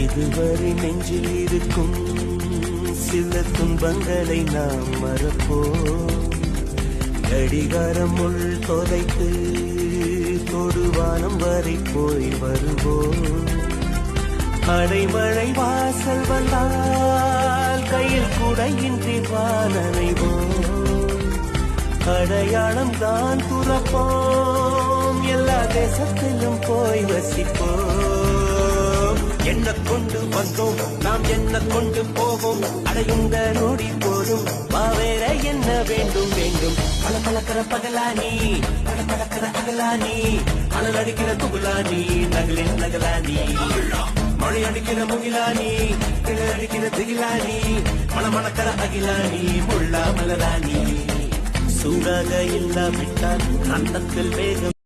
இதுவரை நெஞ்சில் இருக்கும் சில துன்பங்களை நாம் மறப்போம். கடிகாரம் உள் தொலைத்து தொடுவானம் வரை போய் வருவோம். அடைமழை வாசல் வந்தால் கையில் குடையின்றி வானனைவோம். அடையாளம் தான் துறப்போம், எல்லா தேசத்திலும் போய் வசிப்போம். என்ன கொண்டு வந்தோம் நாம் என்ன கொண்டு போவோம், அடையுங்க நொடி போதும் வேற என்ன வேண்டும் வேண்டும். பல பழக்கிற பகலானி பல பழக்கிற அகலானி, அனல் அடிக்கிற துகுலானி நகலின் நகலானி, மழை அடிக்கிற முகிலானி கிழ அடிக்கிற திகிலானி, மணமணக்கிற அகிலானி முள்ளா மலராணி. சூடாக இல்லாவிட்டால் அந்தத்தில் வேகம்